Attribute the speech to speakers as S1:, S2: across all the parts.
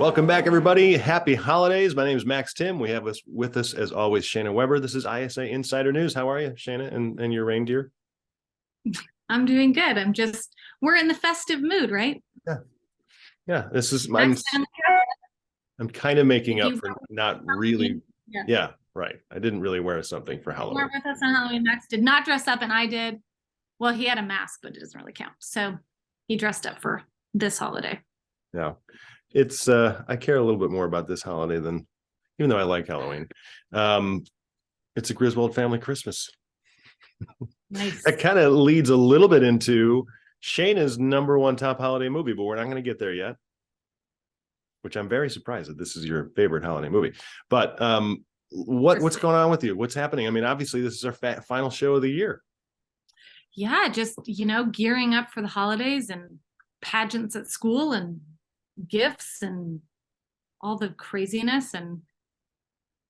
S1: Welcome back, everybody. Happy holidays. My name is Max Tim. We have us with us, as always, Shana Weber. This is ISA Insider News. How are you, Shana, and your reindeer?
S2: I'm doing good. We're in the festive mood, right?
S1: Yeah. Yeah.
S2: Max,
S1: I'm kind of making
S2: if
S1: up
S2: you
S1: for not really.
S2: yeah,
S1: Yeah, right. I didn't really wear something for
S2: you
S1: Halloween.
S2: weren't with us on Halloween. Max did not dress up, and I did. Well, he had a mask, but it doesn't really count. So he dressed up for this holiday.
S1: Yeah. I care a little bit more about this holiday than, even though I like Halloween. It's a Griswold family Christmas.
S2: Nice.
S1: That kind of leads a little bit into Shana's number one top holiday movie, but we're not going to get there yet, which I'm very surprised that this is your favorite holiday movie. But what's going on with you? What's happening? I mean, obviously, this is our final show of the year.
S2: Yeah, just, gearing up for the holidays and pageants at school and gifts and all the craziness. And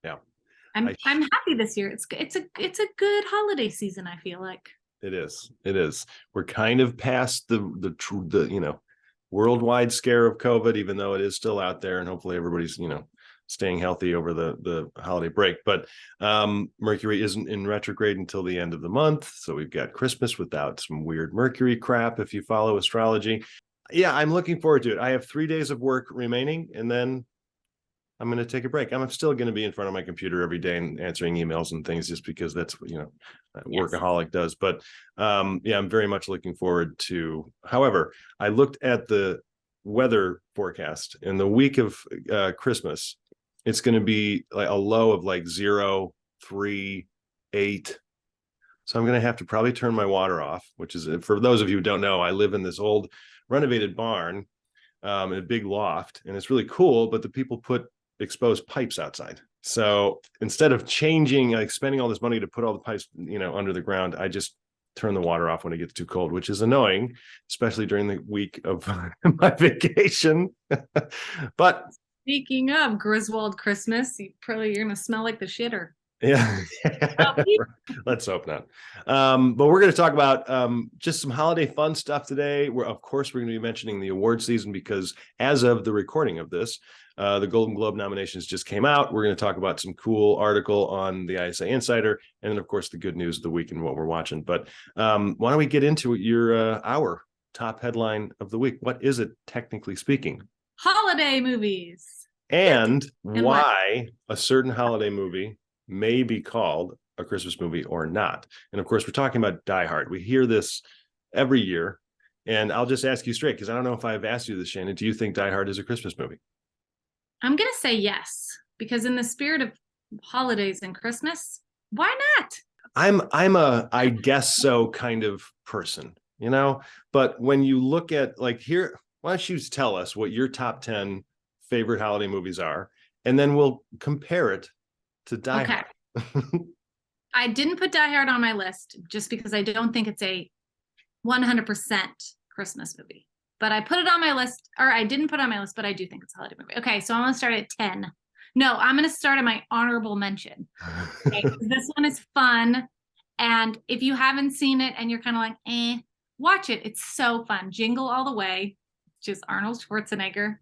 S1: yeah,
S2: I'm happy this year. It's a good holiday season, I feel like.
S1: It is. We're kind of past the worldwide scare of COVID, even though it is still out there, and hopefully everybody's staying healthy over the holiday break. But Mercury isn't in retrograde until the end of the month, so we've got Christmas without some weird Mercury crap if you follow astrology. Yeah, I'm looking forward to it. I have 3 days of work remaining, and then I'm going to take a break. I'm still going to be in front of my computer every day and answering emails and things, just because that's what workaholic does. But yeah, I'm very much looking forward to. However, I looked at the weather forecast, in the week of Christmas, it's going to be like a low of like 0, 3, 8. So I'm going to have to probably turn my water off, which is, for those of you who don't know, I live in this old renovated barn in a big loft, and it's really cool, but the people put exposed pipes outside. So instead of changing, like spending all this money to put all the pipes, under the ground, I just turn the water off when it gets too cold, which is annoying, especially during the week of my vacation. But
S2: Speaking of Griswold Christmas, you're gonna smell like the shitter.
S1: Yeah. Let's hope not. But we're going to talk about just some holiday fun stuff today. Of course, we're going to be mentioning the award season, because as of the recording of this, the Golden Globe nominations just came out. We're going to talk about some cool article on the ISA Insider, and then, of course, the good news of the week and what we're watching. But why don't we get into our top headline of the week? What is it, technically speaking?
S2: Holiday movies.
S1: And why a certain holiday movie may be called a Christmas movie or not. And of course, we're talking about Die Hard. We hear this every year, and I'll just ask you straight, because I don't know if I've asked you this, Shannon. Do you think Die Hard is a Christmas movie?
S2: I'm going to say yes, because in the spirit of holidays and Christmas, why not?
S1: I'm a I guess so kind of person, but when you look at, like, here, why don't you tell us what your top 10 favorite holiday movies are, and then we'll compare it to Die Hard.
S2: I didn't put Die Hard on my list just because I don't think it's a 100% Christmas movie. But I put it on my list, or I didn't put it on my list, but I do think it's a holiday movie. Okay, so I'm going to start at 10. No, I'm going to start at my honorable mention. Okay, this one is fun. And if you haven't seen it and you're kind of like, watch it. It's so fun. Jingle All the Way, just Arnold Schwarzenegger.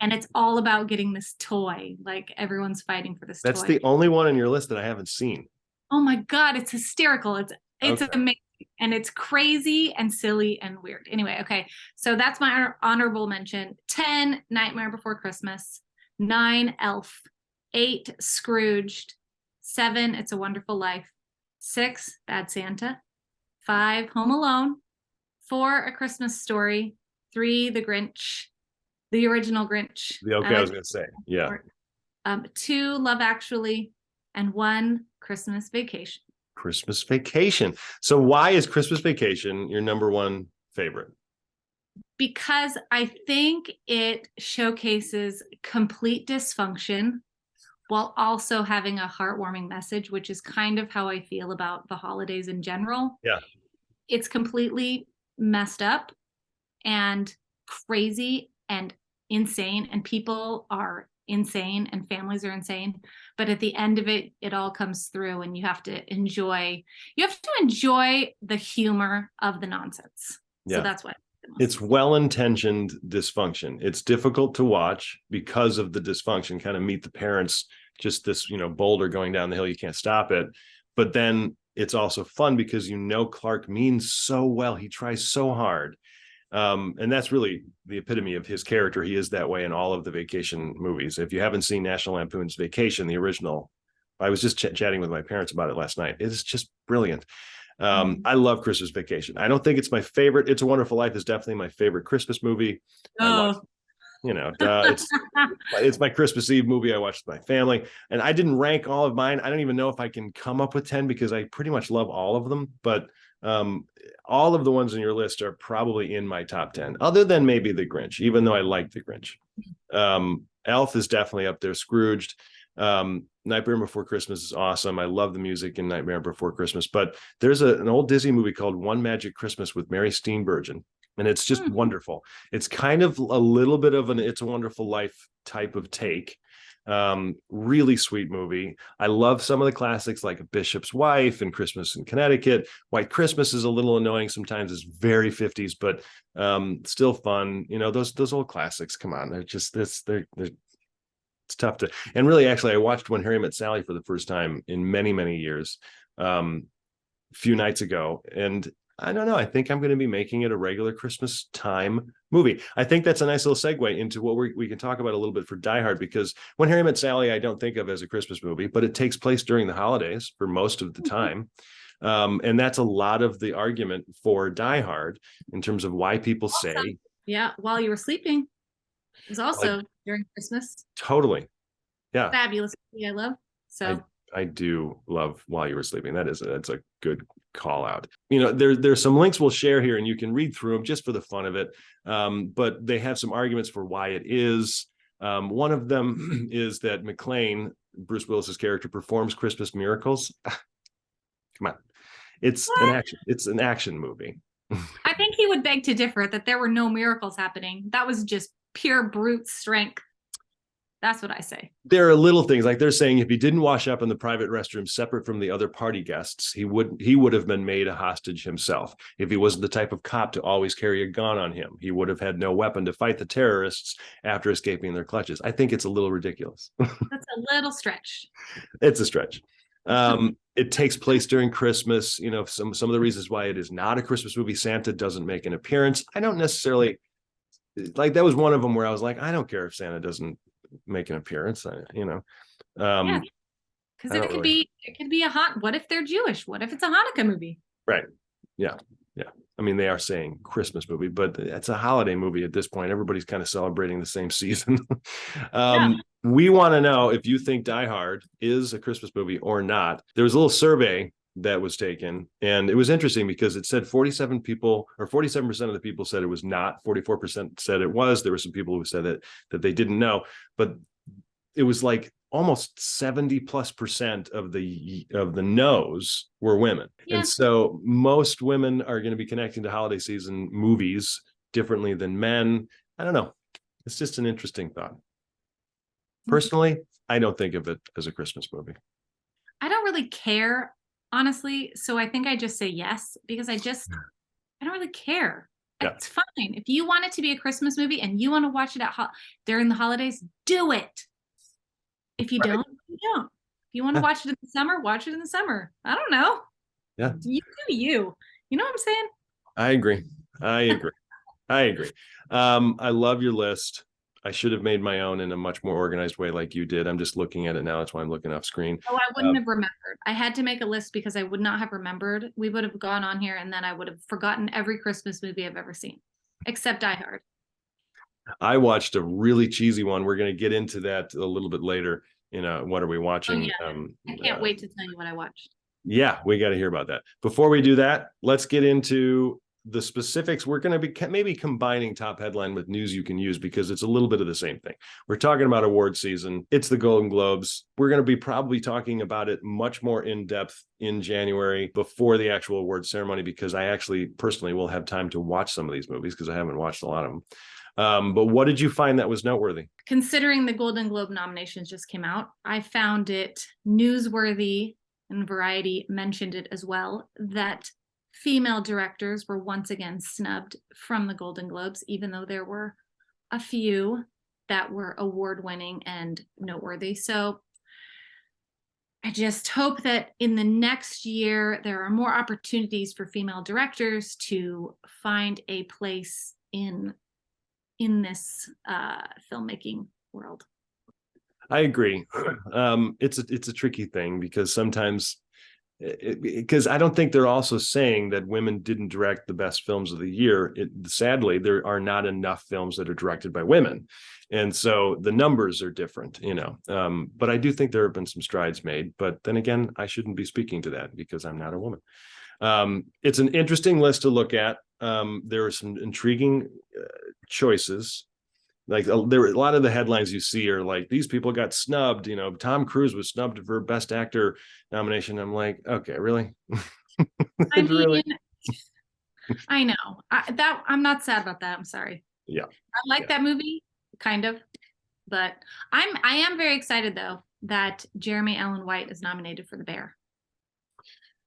S2: And it's all about getting this toy. Like, everyone's fighting for this toy.
S1: That's the only one on your list that I haven't seen.
S2: Oh my God, it's hysterical. It's
S1: okay.
S2: Amazing. And it's crazy and silly and weird. Anyway, okay. So that's my honorable mention. 10, Nightmare Before Christmas. 9, Elf. 8, Scrooged. 7, It's a Wonderful Life. 6, Bad Santa. 5, Home Alone. 4, A Christmas Story. 3, The Grinch. The original Grinch.
S1: I was going to say, yeah.
S2: 2, Love Actually, and 1, Christmas Vacation.
S1: Christmas Vacation. So why is Christmas Vacation your number one favorite?
S2: Because I think it showcases complete dysfunction while also having a heartwarming message, which is kind of how I feel about the holidays in general.
S1: Yeah.
S2: It's completely messed up and crazy and insane, and people are insane and families are insane, but at the end of it, it all comes through, and you have to enjoy the humor of the nonsense. Yeah. So that's why
S1: It's well-intentioned dysfunction. It's difficult to watch because of the dysfunction. Kind of meet the parents, just this, boulder going down the hill, you can't stop it. But then it's also fun because Clark means so well. He tries so hard. And that's really the epitome of his character. He is that way in all of the vacation movies. If you haven't seen National Lampoon's Vacation, the original, I was just chatting with my parents about it last night. It's just brilliant. I love Christmas Vacation. I don't think it's my favorite. It's a Wonderful Life is definitely my favorite Christmas movie.
S2: Oh,
S1: It's my Christmas Eve movie. I watched with my family, and I didn't rank all of mine. I don't even know if I can come up with 10 because I pretty much love all of them. But all of the ones in your list are probably in my top 10, other than maybe The Grinch, even though I like The Grinch. Elf is definitely up there. Scrooged. Nightmare Before Christmas is awesome. I love the music in Nightmare Before Christmas. But there's an old Disney movie called One Magic Christmas with Mary Steenburgen, and it's just wonderful. It's kind of a little bit of an It's a Wonderful Life type of take. Really sweet movie. I love some of the classics like Bishop's Wife and Christmas in Connecticut. White Christmas is a little annoying sometimes. It's very 50s, but still fun. Those old classics. Come on, they're just it's tough to. And really, actually, I watched When Harry Met Sally for the first time in many, many years, a few nights ago, and I don't know. I think I'm going to be making it a regular Christmas time movie. I think that's a nice little segue into what we can talk about a little bit for Die Hard, because When Harry Met Sally, I don't think of as a Christmas movie, but it takes place during the holidays for most of the time. And that's a lot of the argument for Die Hard in terms of why people say.
S2: Yeah, While You Were Sleeping is also during Christmas.
S1: Totally. Yeah.
S2: Fabulous movie I love. So
S1: I do love While You Were Sleeping. That's a good call out. There's some links we'll share here, and you can read through them just for the fun of it. But they have some arguments for why it is. One of them is that McClane, Bruce Willis's character, performs Christmas miracles. Come on, it's an action movie.
S2: I think he would beg to differ that there were no miracles happening. That was just pure brute strength. That's what I say. There
S1: are little things like they're saying if he didn't wash up in the private restroom separate from the other party guests, he would have been made a hostage himself. If he wasn't the type of cop to always carry a gun on him, he would have had no weapon to fight the terrorists after escaping their clutches. I think it's a little ridiculous.
S2: That's a little stretch.
S1: It's a stretch. It takes place during Christmas. Some of the reasons why it is not a Christmas movie. Santa doesn't make an appearance. I don't necessarily like that was one of them where I was like, I don't care if Santa doesn't make an appearance, because
S2: it could be what if they're Jewish? What if it's a Hanukkah movie?
S1: Right. Yeah. I mean, they are saying Christmas movie, but it's a holiday movie at this point. Everybody's kind of celebrating the same season. We want to know if you think Die Hard is a Christmas movie or not. There was a little survey that was taken, and it was interesting because it said 47% of the people said it was not, 44% said it was. There were some people who said that they didn't know, but it was like almost 70+% of the no's were women. Yeah. And so most women are going to be connecting to holiday season movies differently than men. I don't know. It's just an interesting thought. Personally, I don't think of it as a Christmas movie.
S2: I don't really care, honestly. So I think I just say yes, because I don't really care. Yeah. It's fine. If you want it to be a Christmas movie and you want to watch it during the holidays, do it. If you don't, you don't. If you want to watch it in the summer, watch it in the summer. I don't know.
S1: Yeah.
S2: You do you. You know what I'm saying?
S1: I agree. I love your list. I should have made my own in a much more organized way like you did. I'm just looking at it now. That's why I'm looking off screen.
S2: Oh, I wouldn't have remembered. I had to make a list because I would not have remembered. We would have gone on here and then I would have forgotten every Christmas movie I've ever seen, except Die Hard.
S1: I watched a really cheesy one. We're going to get into that a little bit later. What are we watching?
S2: Oh, yeah. I can't wait to tell you what I watched.
S1: Yeah, we got to hear about that. Before we do that, let's get into the specifics. We're going to be maybe combining top headline with news you can use because it's a little bit of the same thing. We're talking about award season. It's the Golden Globes. We're going to be probably talking about it much more in depth in January before the actual award ceremony, because I actually personally will have time to watch some of these movies because I haven't watched a lot of them. But what did you find that was noteworthy?
S2: Considering the Golden Globe nominations just came out, I found it newsworthy, and Variety mentioned it as well, that female directors were once again snubbed from the Golden Globes, even though there were a few that were award-winning and noteworthy. So I just hope that in the next year, there are more opportunities for female directors to find a place in this filmmaking world.
S1: I agree. It's a tricky thing because sometimes, because I don't think they're also saying that women didn't direct the best films of the year. Sadly, there are not enough films that are directed by women, and so the numbers are different, but I do think there have been some strides made. But then again, I shouldn't be speaking to that because I'm not a woman. It's an interesting list to look at. There are some intriguing choices. Like there were a lot of the headlines you see are like, these people got snubbed. Tom Cruise was snubbed for Best Actor nomination. I'm like, okay, really?
S2: I mean,
S1: really?
S2: I know I'm not sad about that. I'm sorry.
S1: Yeah,
S2: I like that movie, kind of, but I am very excited though that Jeremy Allen White is nominated for The Bear.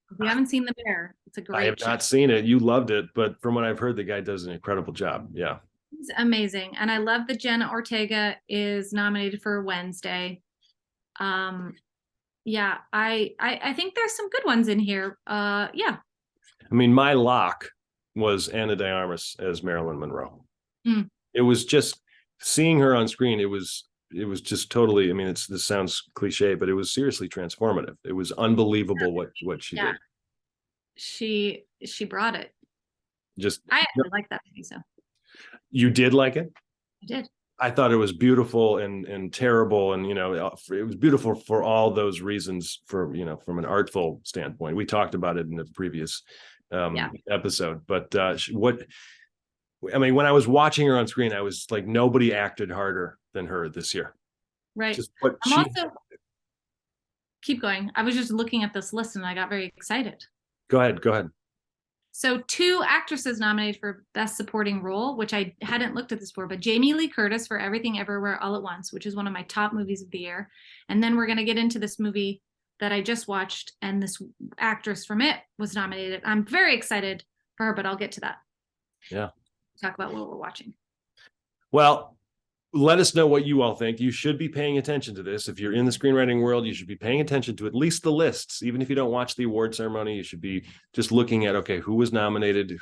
S2: If you haven't seen The Bear, it's a great.
S1: I have not seen it. You loved it, but from what I've heard, the guy does an incredible job. Yeah.
S2: He's amazing. And I love that Jenna Ortega is nominated for Wednesday. Yeah, I think there's some good ones in here. Yeah.
S1: I mean, my lock was Ana de Armas as Marilyn Monroe. It was just seeing her on screen. It was just totally, I mean, this sounds cliche, but it was seriously transformative. It was unbelievable what she did.
S2: She brought it. I actually like that movie, so.
S1: You did like it?
S2: I did.
S1: I thought it was beautiful and terrible. And, it was beautiful for all those reasons from an artful standpoint. We talked about it in the previous episode, but when I was watching her on screen, I was like, nobody acted harder than her this year.
S2: Right. Keep going. I was just looking at this list and I got very excited.
S1: Go ahead.
S2: So 2 actresses nominated for Best Supporting Role, which I hadn't looked at this before, but Jamie Lee Curtis for Everything Everywhere All at Once, which is one of my top movies of the year. And then we're going to get into this movie that I just watched, and this actress from it was nominated. I'm very excited for her, but I'll get to that.
S1: Yeah.
S2: Talk about what we're watching.
S1: Well, let us know what you all think. You should be paying attention to this. If you're in the screenwriting world, you should be paying attention to at least the lists. Even if you don't watch the award ceremony, you should be just looking at, okay, who was nominated,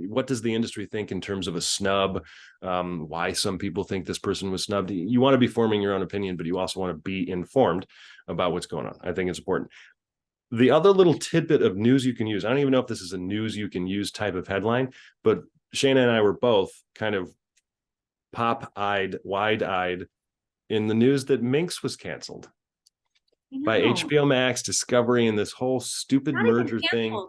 S1: what does the industry think in terms of a snub, why some people think this person was snubbed. You want to be forming your own opinion, but you also want to be informed about what's going on. I think it's important. The other little tidbit of news you can use, I don't even know if this is a news you can use type of headline, but Shayna and I were both kind of wide-eyed in the news that Minx was canceled by HBO Max, Discovery, and this whole stupid merger thing.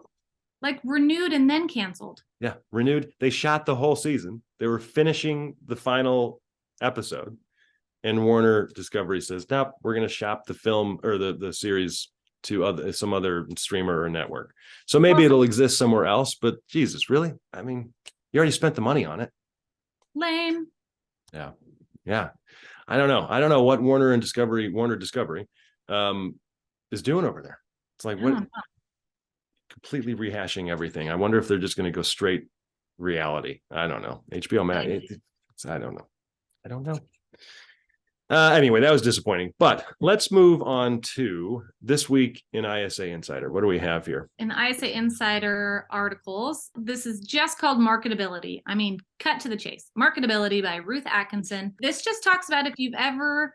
S2: Like renewed and then canceled. Yeah,
S1: renewed. They shot the whole season. They were finishing the final episode, and Warner Discovery says, "Nope, we're going to shop the film or the series to some other streamer or network. So maybe it'll exist somewhere else." But Jesus, really? I mean, you already spent the money on it.
S2: Lame.
S1: Yeah. I don't know what Warner Discovery is doing over there. It's like, what? Completely rehashing everything. I wonder if they're just going to go straight reality. I don't know. HBO Max. I don't know. Anyway, that was disappointing, but let's move on to this week in ISA Insider. What do we have here?
S2: In ISA Insider articles, this is just called Marketability. I mean, cut to the chase. Marketability by Ruth Atkinson. This just talks about if you've ever,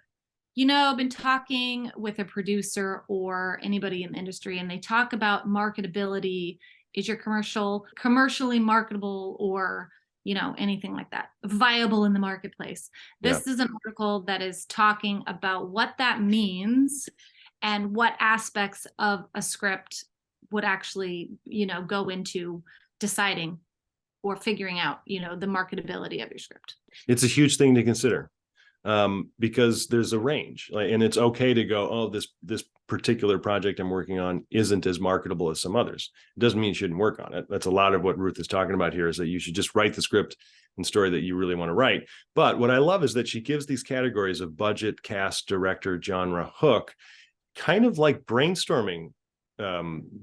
S2: been talking with a producer or anybody in the industry and they talk about marketability. Is your commercially marketable or anything like that, viable in the marketplace? This is an article that is talking about what that means and what aspects of a script would actually, go into deciding or figuring out, the marketability of your script.
S1: It's a huge thing to consider because there's a range, and it's okay to go, oh, this particular project I'm working on isn't as marketable as some others. It doesn't mean you shouldn't work on it. That's a lot of what Ruth is talking about here, is that you should just write the script and story that you really want to write. But what I love is that she gives these categories of budget, cast, director, genre, hook, kind of like brainstorming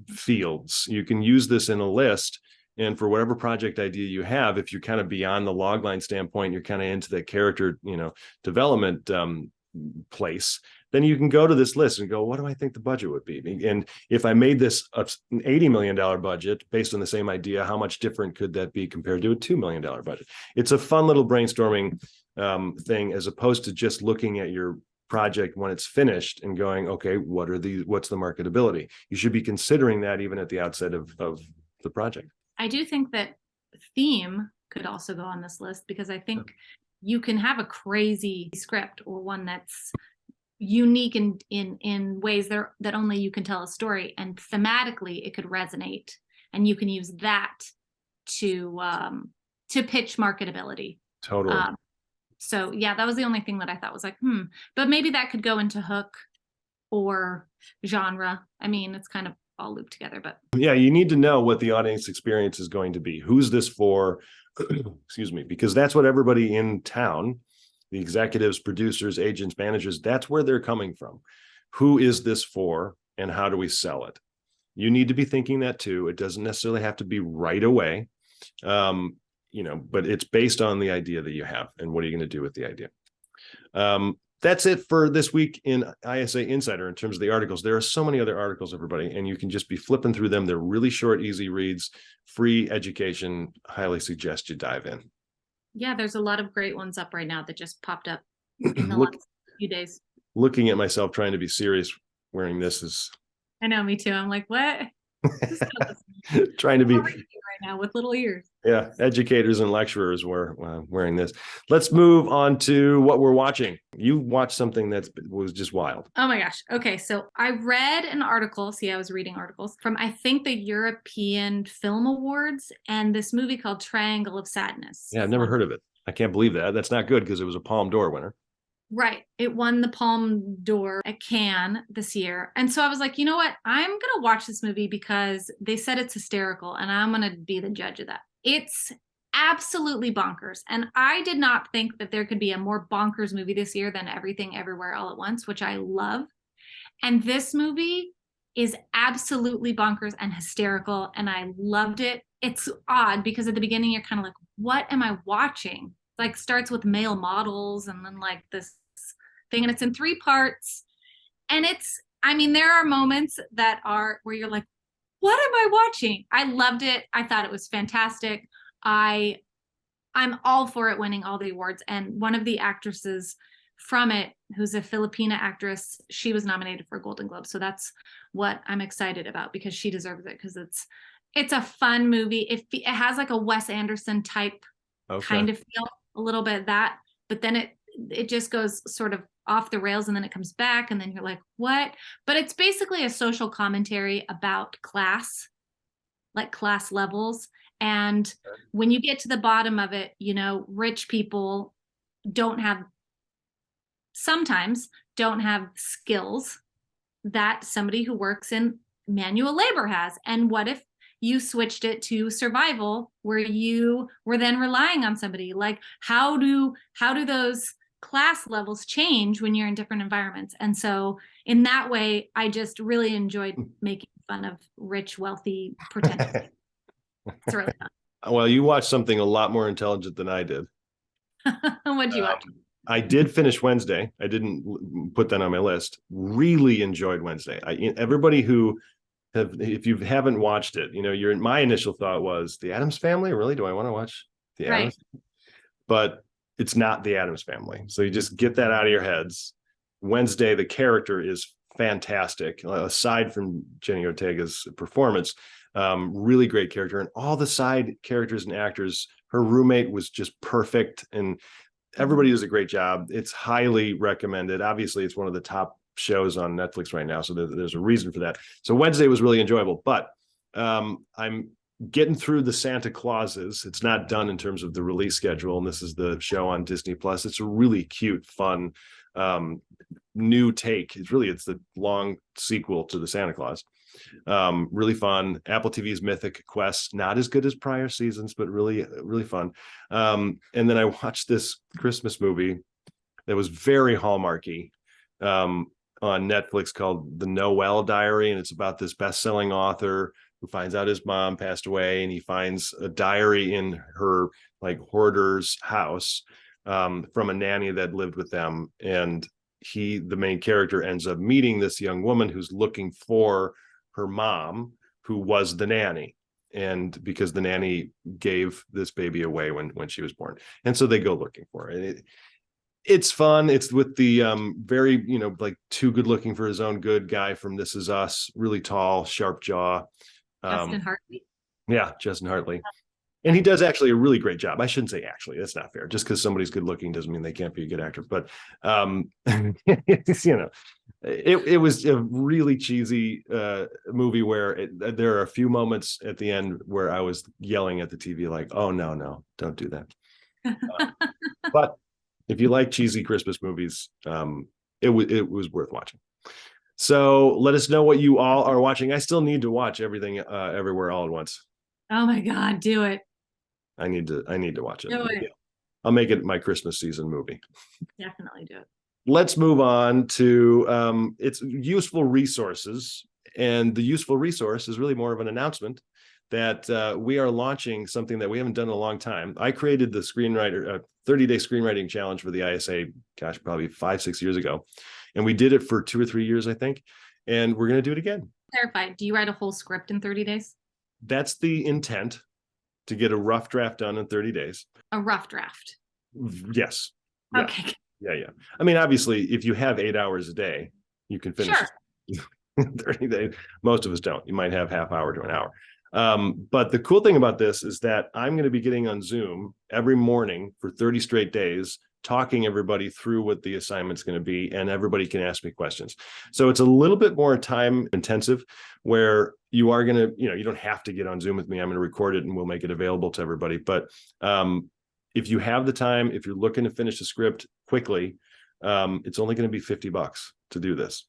S1: fields. You can use this in a list. And for whatever project idea you have, if you're kind of beyond the logline standpoint, you're kind of into the character, development place, then you can go to this list and go, what do I think the budget would be? And if I made this an $80 million budget based on the same idea, how much different could that be compared to a $2 million budget? It's a fun little brainstorming thing, as opposed to just looking at your project when it's finished and going, okay, what's the marketability? You should be considering that even at the outset of the project.
S2: I do think that theme could also go on this list, because I think you can have a crazy script or one that's unique in ways that only you can tell a story, and thematically it could resonate, and you can use that to pitch marketability.
S1: Totally.
S2: So yeah, that was the only thing that I thought was like, but maybe that could go into hook or genre. I mean, it's kind of all looped together, but
S1: yeah, you need to know what the audience experience is going to be. Who's this for? Excuse me, because that's what everybody in town, the executives, producers, agents, managers, that's where they're coming from. Who is this for, and how do we sell it? You need to be thinking that too. It doesn't necessarily have to be right away, but it's based on the idea that you have, and what are you going to do with the idea? That's it for this week in ISA Insider in terms of the articles. There are so many other articles, everybody, and you can just be flipping through them. They're really short, easy reads, free education. Highly suggest you dive in.
S2: Yeah, there's a lot of great ones up right now that just popped up in the last few days.
S1: Looking at myself trying to be serious wearing this is...
S2: I know, me too. I'm like, what?
S1: Trying to be
S2: right now with little ears.
S1: Yeah, educators and lecturers were wearing this. Let's move on to what we're watching. You watched something that was just wild.
S2: Oh my gosh. Okay, so I read an article. See, I was reading articles from, I think, the European Film Awards, and this movie called Triangle of Sadness.
S1: Yeah, I've never heard of it. I can't believe that. That's not good, because it was a Palme d'Or winner.
S2: Right. It won the Palme d'Or at Cannes this year. And so I was like, you know what? I'm going to watch this movie because they said it's hysterical, and I'm going to be the judge of that. It's absolutely bonkers. And I did not think that there could be a more bonkers movie this year than Everything Everywhere All at Once, which I love. And this movie is absolutely bonkers and hysterical, and I loved it. It's odd because at the beginning you're kind of like, what am I watching? Like, starts with male models and then like this thing, and it's in 3 parts. And there are moments that are where you're like, what am I watching? I loved it. I thought it was fantastic. I'm all for it winning all the awards. And one of the actresses from it, who's a Filipina actress, she was nominated for a Golden Globe. So that's what I'm excited about, because she deserves it, because it's a fun movie. It has like a Wes Anderson type kind of feel, a little bit of that, but then it just goes sort of off the rails, and then it comes back, and then you're like, what? But it's basically a social commentary about class, like class levels. And when you get to the bottom of it, rich people sometimes don't have skills that somebody who works in manual labor has. And what if you switched it to survival, where you were then relying on somebody? Like, how do those class levels change when you're in different environments? And so in that way, I just really enjoyed making fun of rich, wealthy pretenders. It's really fun.
S1: Well, you watched something a lot more intelligent than I did.
S2: What'd you watch?
S1: I did finish Wednesday. I didn't put that on my list. Really enjoyed Wednesday. Everybody who if you haven't watched it, my initial thought was the Addams Family. Really? Do I want to watch the Addams? But it's not the Addams Family. So you just get that out of your heads. Wednesday, the character is fantastic. Aside from Jenny Ortega's performance, really great character, and all the side characters and actors. Her roommate was just perfect, and everybody does a great job. It's highly recommended. Obviously, it's one of the top shows on Netflix right now, so there's a reason for that. So Wednesday was really enjoyable, but I'm getting through the Santa Clauses. It's not done in terms of the release schedule, and this is the show on Disney Plus. It's a really cute, fun, new take. It's the long sequel to the Santa Claus. Really fun. Apple TV's Mythic Quest, not as good as prior seasons, but really, really fun. And then I watched this Christmas movie that was very Hallmarky. on Netflix called The Noel Diary, and it's about this best-selling author who finds out his mom passed away, and he finds a diary in her like hoarder's house from a nanny that lived with them, and the main character, ends up meeting this young woman who's looking for her mom, who was the nanny, and because the nanny gave this baby away when she was born, and so they go looking for her. And it's fun. It's with the very, like too good looking for his own good guy from This Is Us, really tall, sharp jaw.
S2: Justin Hartley.
S1: Yeah, Justin Hartley. And he does actually a really great job. I shouldn't say actually, that's not fair. Just because somebody's good looking doesn't mean they can't be a good actor. But it was a really cheesy movie where there are a few moments at the end where I was yelling at the TV like, oh no, don't do that. But if you like cheesy Christmas movies, it was worth watching. So let us know what you all are watching. I still need to watch Everything Everywhere All at Once.
S2: Oh my God, do it.
S1: I need to watch it.
S2: Do it.
S1: I'll make it my Christmas season movie.
S2: Definitely do it.
S1: Let's move on to its useful resources. And the useful resource is really more of an announcement that we are launching something that we haven't done in a long time. I created the 30-day screenwriting challenge for the ISA, gosh, probably 5-6 years ago. And we did it for 2 or 3 years, I think. And we're going to do it again.
S2: Clarify, do you write a whole script in 30 days?
S1: That's the intent, to get a rough draft done in 30 days.
S2: A rough draft.
S1: Yes.
S2: Okay.
S1: Yeah. I mean, obviously, if you have 8 hours a day, you can finish in 30 days. Most of us don't. You might have half hour to an hour. But the cool thing about this is that I'm going to be getting on Zoom every morning for 30 straight days, talking everybody through what the assignment's going to be, and everybody can ask me questions. So it's a little bit more time intensive, where you are going to, you don't have to get on Zoom with me. I'm going to record it and we'll make it available to everybody. But if you have the time, if you're looking to finish the script quickly, it's only going to be $50 to do this.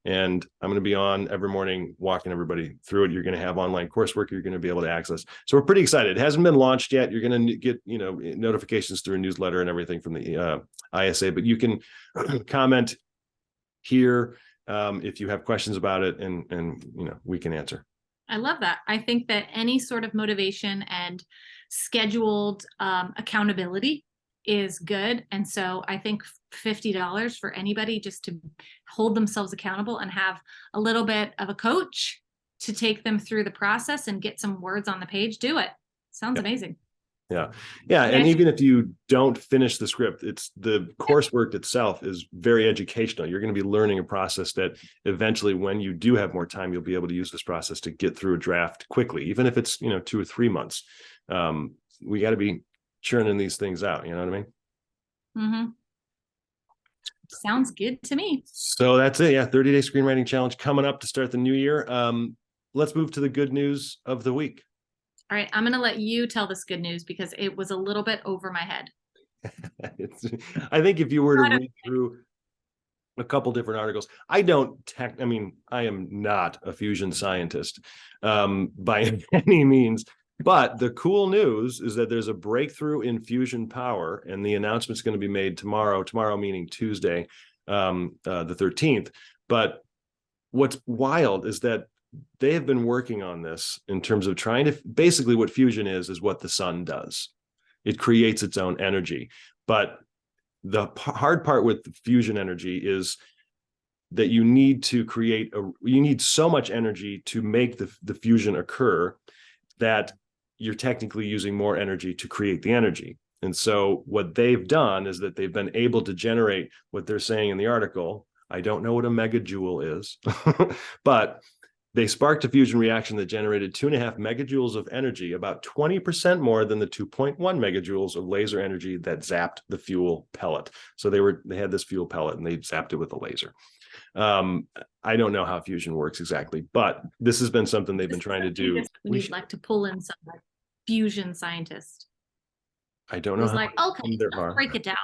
S1: And I'm going to be on every morning walking everybody through it. You're going to have online coursework you're going to be able to access. So we're pretty excited. It hasn't been launched yet. You're going to get, notifications through a newsletter and everything from the ISA, but you can comment here if you have questions about it, and we can answer.
S2: I love that. I think that any sort of motivation and scheduled accountability is good. And so I think $50 for anybody just to hold themselves accountable and have a little bit of a coach to take them through the process and get some words on the page, do it. Sounds amazing.
S1: Yeah. And even if you don't finish the script, it's the coursework itself is very educational. You're going to be learning a process that eventually, when you do have more time, you'll be able to use this process to get through a draft quickly, even if it's 2 or 3 months. We got to be churning these things out. You know what I mean?
S2: Mm-hmm. Sounds good to me.
S1: So that's it. Yeah. 30-day screenwriting challenge coming up to start the new year. Let's move to the good news of the week.
S2: All right. I'm going to let you tell this good news because it was a little bit over my head.
S1: I think if you were to read through a couple different articles, I am not a fusion scientist by any means. But the cool news is that there's a breakthrough in fusion power, and the announcement's going to be made tomorrow meaning Tuesday, the 13th. But what's wild is that they have been working on this in terms of trying to, basically what fusion is what the sun does. It creates its own energy. But the hard part with fusion energy is that you need so much energy to make the fusion occur that you're technically using more energy to create the energy. And so what they've done is that they've been able to generate what they're saying in the article. I don't know what a megajoule is, but they sparked a fusion reaction that generated 2.5 megajoules of energy, about 20% more than the 2.1 megajoules of laser energy that zapped the fuel pellet. So they had this fuel pellet and they zapped it with a laser. I don't know how fusion works exactly, but this has been something they've been trying to do.
S2: We'd like to pull in some fusion scientist.
S1: I don't know.
S2: Okay, break it down.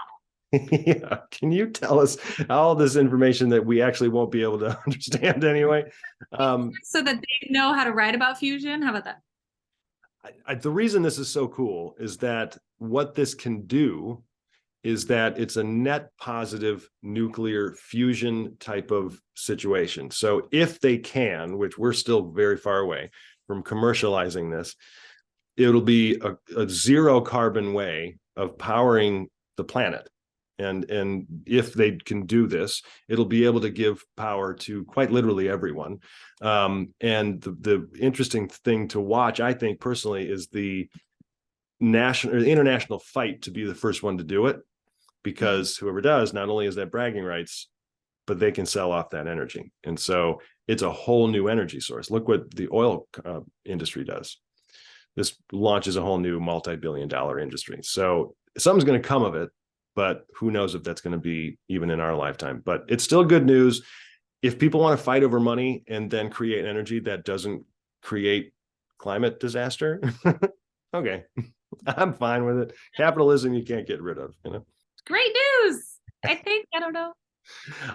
S1: Yeah. Can you tell us all this information that we actually won't be able to understand anyway?
S2: So that they know how to write about fusion. How about that?
S1: The reason this is so cool is that what this can do is that it's a net positive nuclear fusion type of situation. So if they can, which we're still very far away from commercializing this, it'll be a zero carbon way of powering the planet. And if they can do this, it'll be able to give power to quite literally everyone. And the interesting thing to watch, I think personally, is the national or the international fight to be the first one to do it, because whoever does, not only is that bragging rights, but they can sell off that energy. And so it's a whole new energy source. Look what the oil industry does. This launches a whole new multi-billion-dollar industry. So something's going to come of it, but who knows if that's going to be even in our lifetime. But it's still good news. If people want to fight over money and then create energy that doesn't create climate disaster, okay, I'm fine with it. Capitalism, you can't get rid of, you know.
S2: Great news. I think, I don't know.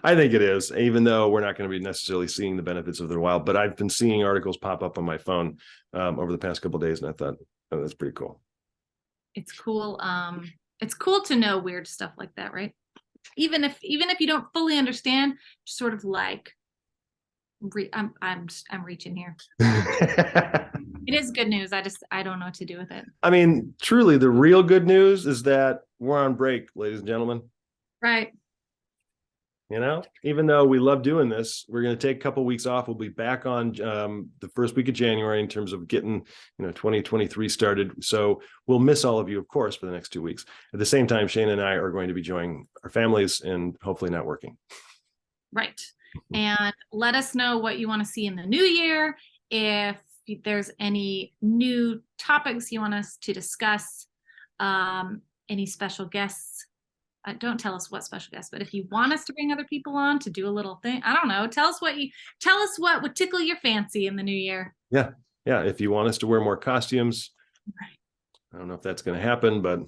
S1: I think it is, even though we're not going to be necessarily seeing the benefits of it in a while. But I've been seeing articles pop up on my phone over the past couple of days, and I thought, oh, that's pretty cool.
S2: It's cool. It's cool to know weird stuff like that, right? Even if you don't fully understand, just sort of like, I'm reaching here. It is good news. I don't know what to do with it.
S1: I mean, truly, the real good news is that we're on break, ladies and gentlemen.
S2: Right.
S1: You know, even though we love doing this, we're going to take a couple of weeks off. We'll be back on the first week of January in terms of getting, 2023 started. So we'll miss all of you, of course, for the next 2 weeks. At the same time, Shane and I are going to be joining our families and hopefully not working.
S2: Right. And let us know what you want to see in the new year. If there's any new topics you want us to discuss, any special guests. Don't tell us what special guests, but if you want us to bring other people on to do a little thing, I don't know. Tell us what would tickle your fancy in the new year.
S1: Yeah. If you want us to wear more costumes,
S2: Right.
S1: I don't know if that's going to happen, but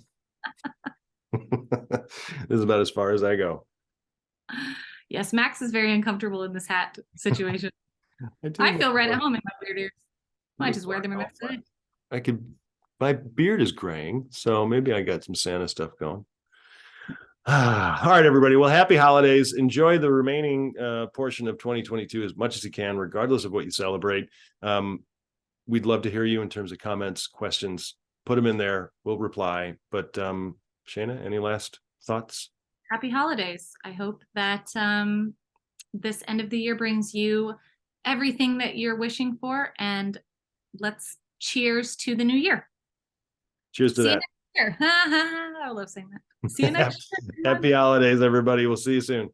S1: this is about as far as I go.
S2: Yes, Max is very uncomfortable in this hat situation. I feel right at home in my weird ears. I just wear them in my day.
S1: My beard is graying, so maybe I got some Santa stuff going. All right, everybody. Well, happy holidays. Enjoy the remaining portion of 2022 as much as you can, regardless of what you celebrate. We'd love to hear you in terms of comments, questions. Put them in there. We'll reply. But Shana, any last thoughts?
S2: Happy holidays. I hope that this end of the year brings you everything that you're wishing for. And let's cheers to the new year.
S1: Cheers to that.
S2: See you next year. I love saying that. See you next year.
S1: Happy holidays, everybody. We'll see you soon.